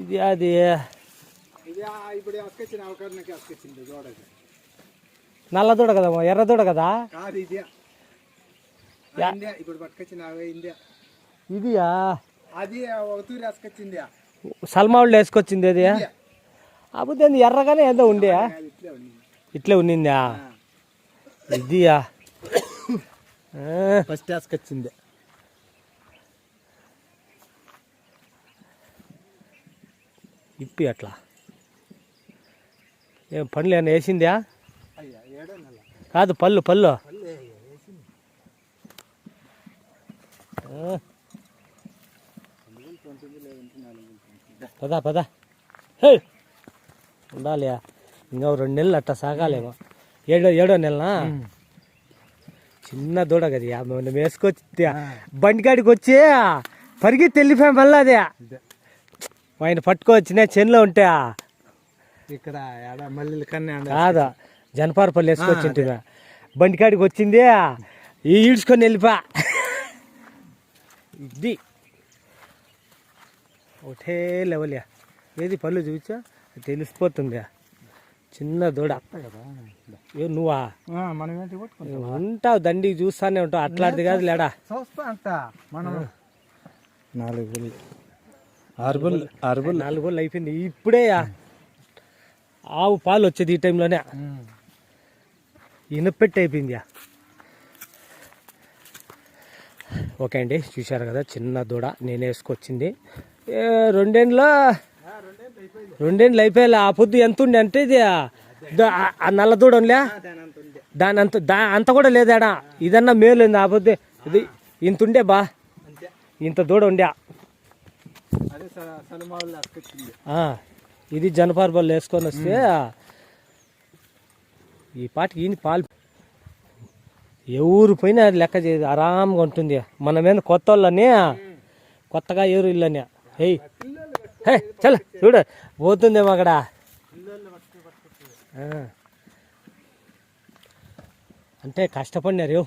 ఇది అది ఇప్పుడు అసుకొచ్చిన అవకాశానికి అసుకొచ్చింది దూడకి. నల్ల దూడ కదా, ఎర్ర దూడ కదా. కాదు ఇది ఇప్పుడు పట్టుకొచ్చిన ఇండియా. ఇదియా అది ఒక తూరి అసుకొచ్చింది. సల్మావుళ్ళు వేసుకొచ్చింది అది. అప్పుడు ఎర్రగానే ఏదో ఉండే ఇట్లే ఉన్నిందా. ఇదియా ఫస్ట్ అసుకొచ్చింది. ఇప్పి అట్లా ఏం పళ్ళు ఏమన్నా వేసిందా? కాదు పళ్ళు పళ్ళు పదా పదా ఉండాలి. ఇంకా 2 నెలలు అట్టా సాగాలేమో. ఏడో నెలనా. చిన్న దూడ కదా మనం వేసుకొచ్చి బండికాడికి వచ్చి పరిగెత్తి వెళ్ళిపోయాం మళ్ళీ. అదే ఆయన పట్టుకోవచ్చిన చెన్లో ఉంటే ఇక్కడ మల్లెల కన్నా కాదా జనపారపల్లి వేసుకొచ్చింటి. బండికాడికి వచ్చింది ఈడ్చుకొని వెళ్ళిపా. ఇది ఒకటే లెవెల్. ఏది పళ్ళు చూపించా తెలిసిపోతుంది. చిన్న దూడ ఏ నువ్వా మనం ఉంటావు దండికి చూస్తానే ఉంటావు. అట్లాంటిది కాదు లేడా. చూస్తా అంట మనం 4 బుల్ అయిపోయింది. ఇప్పుడే ఆవు పాలు వచ్చేది ఈ టైంలోనే. ఇనపెట్టి అయిపోయింది. ఓకే అండి, చూశారు కదా చిన్న దూడ నేను వేసుకొచ్చింది. 2 రెండేళ్ళు అయిపోయాలి. ఆ పొద్దు ఎంత ఉండే అంటే ఇది ఆ నల్ల దూడ ఉండే దాని అంత కూడా లేదాడా. ఇదన్నా మేలు. ఆ పొద్దు ఇది ఇంత ఉండే బా, ఇంత దూడ ఉండే. ఇది జనపారబల్లి వేసుకొని వస్తే ఈ పాటికి ఈయన పాలు ఎవరు పోయినా అది లెక్క చేయదు, ఆరాంగా ఉంటుంది. మనమేందు కొత్త వాళ్ళని కొత్తగా ఎవరు ఇల్లని హే చల్ చూడు పోతుందేమో అక్కడ. అంటే కష్టపడినారు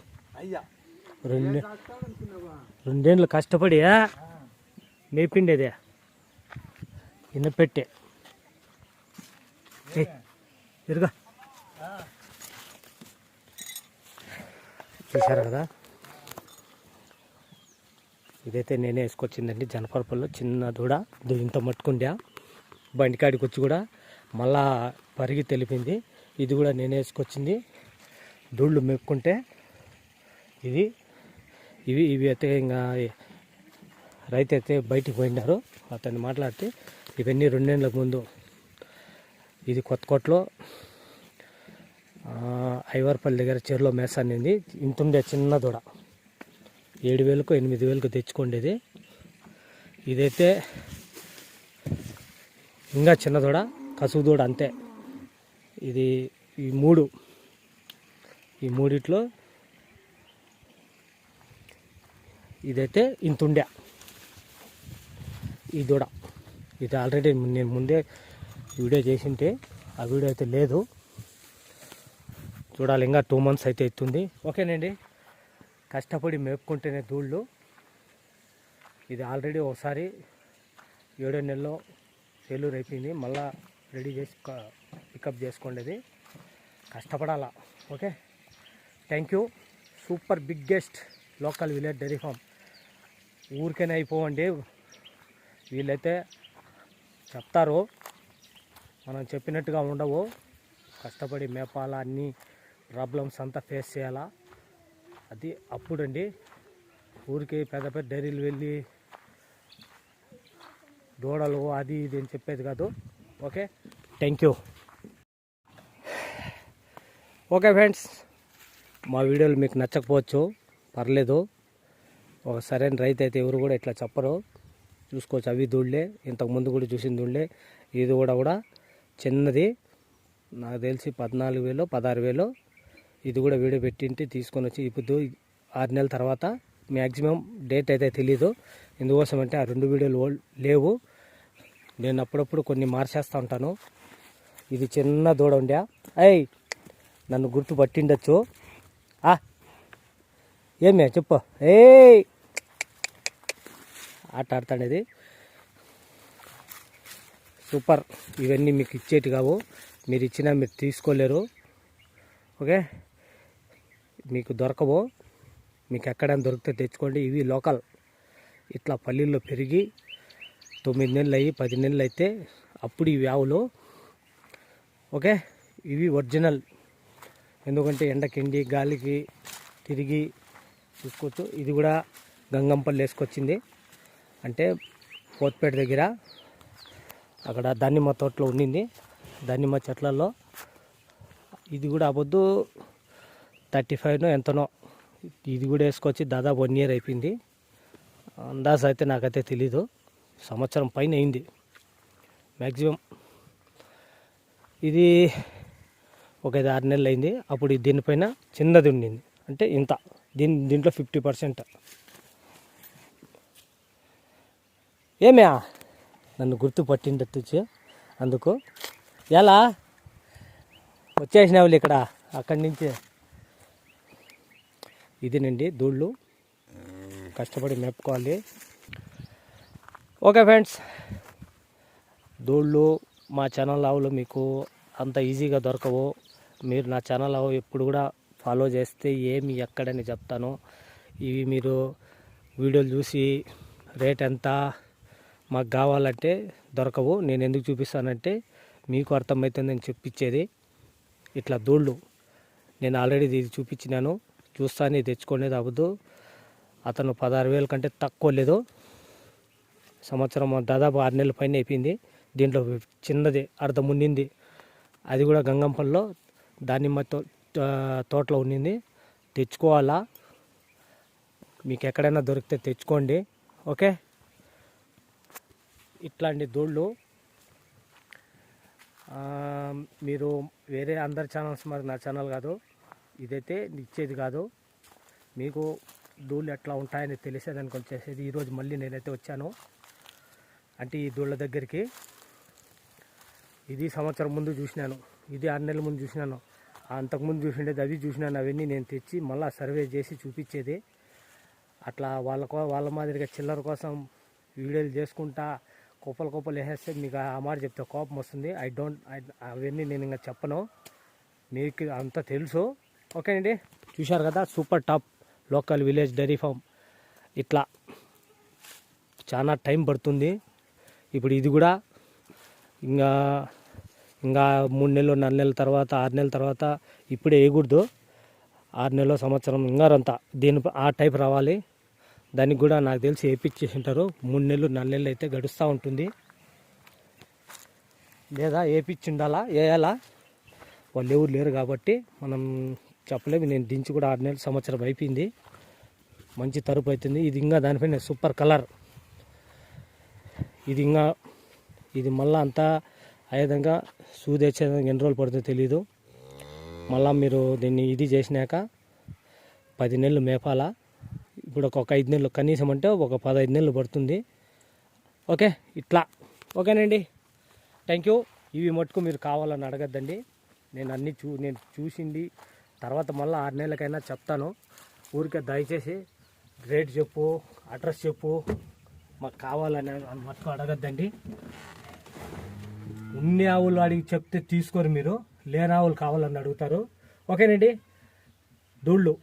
2 ఏళ్ళు కష్టపడి మేపిండేదే ఇన్నపెట్టే. ఇరుగా చూశారు కదా. ఇదైతే నేనే వేసుకొచ్చిందండి జనపరపల్లో చిన్న దూడ. ఇంత మట్టుకుండా బండికాడికి వచ్చి కూడా మళ్ళా పరిగి తెలిపింది. ఇది కూడా నేనే వేసుకొచ్చింది. దూళ్ళు మెప్పుకుంటే ఇవి అయితే ఇంకా రైతు అయితే బయటికి పోయినారు. అతన్ని మాట్లాడితే ఇవన్నీ 2 ఏళ్ళ ముందు ఇది కొత్తకోటలో ఐవర్పల్లి దగ్గర చెరులో మేసానింది. ఇంతుండే చిన్న దూడ 7,000కు 8,000కు తెచ్చుకోండేది. ఇదైతే ఇంకా చిన్న దూడ, కసువు దూడ అంతే. ఇది ఈ మూడిట్లో ఇదైతే ఇంతుండే ఈ దూడ. ఇది ఆల్రెడీ నేను ముందే వీడియో చేసింటే ఆ వీడియో అయితే లేదు, చూడాలి. ఇంకా 2 months అయితే అవుతుంది. ఓకేనండి, కష్టపడి మేపుకుంటేనే దూళ్ళు. ఇది ఆల్రెడీ ఒకసారి 7వ నెలలో ఫెయిల్యూర్ అయిపోయింది. మళ్ళా రెడీ చేసి పికప్ చేసుకోండి. కష్టపడాలా. Okay, thank you. Super biggest local village dairy farm. ఊరికైనా అయిపోవండి, వీళ్ళైతే చెప్తారు, మనం చెప్పినట్టుగా ఉండవు. కష్టపడి మేపాలా, అన్ని ప్రాబ్లమ్స్ అంతా ఫేస్ చేయాలా. అది అప్పుడండి. ఊరికి పెద్ద పెద్ద డైరీలు వెళ్ళి దూడలు అది ఇది అని చెప్పేది కాదు. Okay, thank you. Okay friends, మా వీడియోలు మీకు నచ్చకపోవచ్చు, పర్లేదు. ఒక సరైన రైతు అయితే ఎవరు కూడా ఇట్లా చెప్పరు. చూసుకోవచ్చు, అవి దూళ్ళే. ఇంతకుముందు కూడా చూసిన దూళ్ళే. ఇది కూడా చిన్నది, నాకు తెలిసి 14,000 16,000. ఇది కూడా వీడియో పెట్టింటి తీసుకొని వచ్చి ఇప్పుడు 6 నెలల తర్వాత మ్యాక్సిమం డేట్ అయితే తెలీదు. ఎందుకోసం అంటే ఆ 2 వీడియోలు లేవు. నేను అప్పుడప్పుడు కొన్ని మార్చేస్తూ ఉంటాను. ఇది చిన్న దూడ ఉండే. నన్ను గుర్తు పట్టిండొచ్చు. ఏమే చెప్పు. ఆట ఆడతాడేది. సూపర్. ఇవన్నీ మీకు ఇచ్చేటి కావు, మీరు ఇచ్చినా మీరు తీసుకోలేరు. ఓకే, మీకు దొరకవు. మీకు ఎక్కడైనా దొరికితే తెచ్చుకోండి. ఇవి లోకల్, ఇట్లా పల్లీల్లో పెరిగి 9 నెలలు అయ్యి 10 నెలలు అయితే అప్పుడు ఇవి ఆవులు. ఓకే, ఇవి ఒరిజినల్. ఎందుకంటే ఎండకిండి గాలికి తిరిగి చూసుకోవచ్చు. ఇది కూడా గంగంపల్లి వేసుకొచ్చింది, అంటే పోత్పేట దగ్గర అక్కడ దానిమ్మ తోటలో ఉండింది, దానిమ్మ చెట్లలో. ఇది కూడా అబద్దు 35 ఎంతనో. ఇది కూడా వేసుకొచ్చి దాదాపు 1 ఇయర్ అయిపోయింది. అందాజ అయితే నాకైతే తెలీదు, సంవత్సరం పైన అయింది మ్యాక్సిమం. ఇది ఒక 5-6 నెలలు అయింది. అప్పుడు దీనిపైన చిన్నది ఉండింది, అంటే ఇంత. దీంట్లో 50%. ఏమ్యా నన్ను గుర్తుపట్టిండొచ్చు, అందుకు ఎలా వచ్చేసినావులు ఇక్కడ అక్కడి నుంచి. ఇదేనండి దూళ్ళు, కష్టపడి మేపుకోవాలి. ఓకే ఫ్రెండ్స్, దూళ్ళు మా ఛానల్ ఆవులు మీకు అంత ఈజీగా దొరకవు. మీరు నా ఛానల్ ఆవు ఎప్పుడు కూడా ఫాలో చేస్తే ఏమి ఎక్కడని చెప్తాను. ఇవి మీరు వీడియోలు చూసి రేట్ ఎంత మాకు కావాలంటే దొరకవు. నేను ఎందుకు చూపిస్తానంటే మీకు అర్థమవుతుందని చెప్పించేది. ఇట్లా దూళ్ళు నేను ఆల్రెడీ ఇది చూపించినాను, చూస్తాను. తెచ్చుకునేది అవ్వదు. అతను 16,000 కంటే తక్కువ లేదు. సంవత్సరం దాదాపు 6 నెలల పైన అయిపోయింది. దీంట్లో చిన్నది అర్ధం ఉండింది, అది కూడా గంగంపల్లిలో దానిమ్మ తోటలో ఉండింది. తెచ్చుకోవాలా, మీకు ఎక్కడైనా దొరికితే తెచ్చుకోండి. ఓకే, ఇట్లాంటి దూళ్ళు మీరు వేరే అందరి ఛానల్స్ మరి నా ఛానల్ కాదు, ఇదైతే ఇచ్చేది కాదు. మీకు దూళ్ళు ఎట్లా ఉంటాయని తెలిసేదానికి వచ్చేసేది. ఈరోజు మళ్ళీ నేనైతే వచ్చాను, అంటే ఈ దూళ్ళ దగ్గరికి. ఇది సంవత్సరం ముందు చూసినాను, ఇది 6 నెలల ముందు చూసినాను, అంతకుముందు చూసిండేది అవి చూసినాను. అవన్నీ నేను తెచ్చి మళ్ళీ సర్వే చేసి చూపించేది. అట్లా వాళ్ళ మాదిరిగా చిల్లర కోసం వీడియోలు చేసుకుంటా కుప్పలు వేసేస్తే మీకు ఆ మాట చెప్తే కోపం వస్తుంది. అవన్నీ నేను ఇంకా చెప్పను, మీకు అంతా తెలుసు. ఓకేనండి, చూశారు కదా, super top local village dairy farm. ఇట్లా చాలా టైం పడుతుంది. ఇప్పుడు ఇది కూడా ఇంకా 3 నెలలు 4 నెలల తర్వాత 6 నెలల తర్వాత ఇప్పుడే వేయకూడదు. 6 నెలలు సంవత్సరం ఇంగారంతా దీని ఆ టైప్ రావాలి. దానికి కూడా నాకు తెలిసి వేయించేసి ఉంటారు. 3 నెలలు 4 నెలలు అయితే గడుస్తూ ఉంటుంది, లేదా వేయించి ఉండాలా, వేయాలా. వాళ్ళు ఎవరు లేరు కాబట్టి మనం చెప్పలేము. నేను దించి కూడా 6 నెలలు సంవత్సరం అయిపోయింది. మంచి తరుపు అవుతుంది. ఇది ఇంకా దానిపైన సూపర్ కలర్. ఇది మళ్ళీ అంతా అయ్యేదంగా సూదేసేదానికి ఎన్ని రోజులు పడుతుందో తెలీదు. మళ్ళీ మీరు దీన్ని ఇది చేసినాక 10 నెలలు మేపాలా. ఇప్పుడు ఒక 5 నెలలు కనీసం అంటే ఒక 15 నెలలు పడుతుంది. ఓకే, ఇట్లా. ఓకేనండి, థ్యాంక్ యూ. ఇవి మటుకు మీరు కావాలని అడగద్దండి. నేను అన్నీ నేను చూసింది తర్వాత మళ్ళీ 6 నెలలకైనా చెప్తాను. ఊరికే దయచేసి రేట్ చెప్పు, అడ్రస్ చెప్పు, మాకు కావాలని మటుకు అడగద్దండి. ఉన్ని ఆవులు అడిగి చెప్తే తీసుకోరు మీరు, లేని ఆవులు కావాలని అడుగుతారు. ఓకేనండి, దూళ్ళు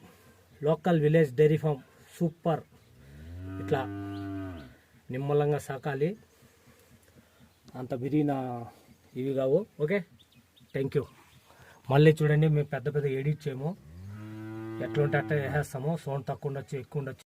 local village dairy farm super. ఇట్లా నిమ్మలంగా సాకాలి, అంత విరిగిన ఇవి కావు. Okay, thank you. మళ్ళీ చూడండి, మేము పెద్ద ఎడిట్ చేయము, ఎట్లుంటే అట్లా వేసేస్తాము. సౌండ్ తక్కువ ఉండొచ్చు, ఎక్కువ ఉండొచ్చు.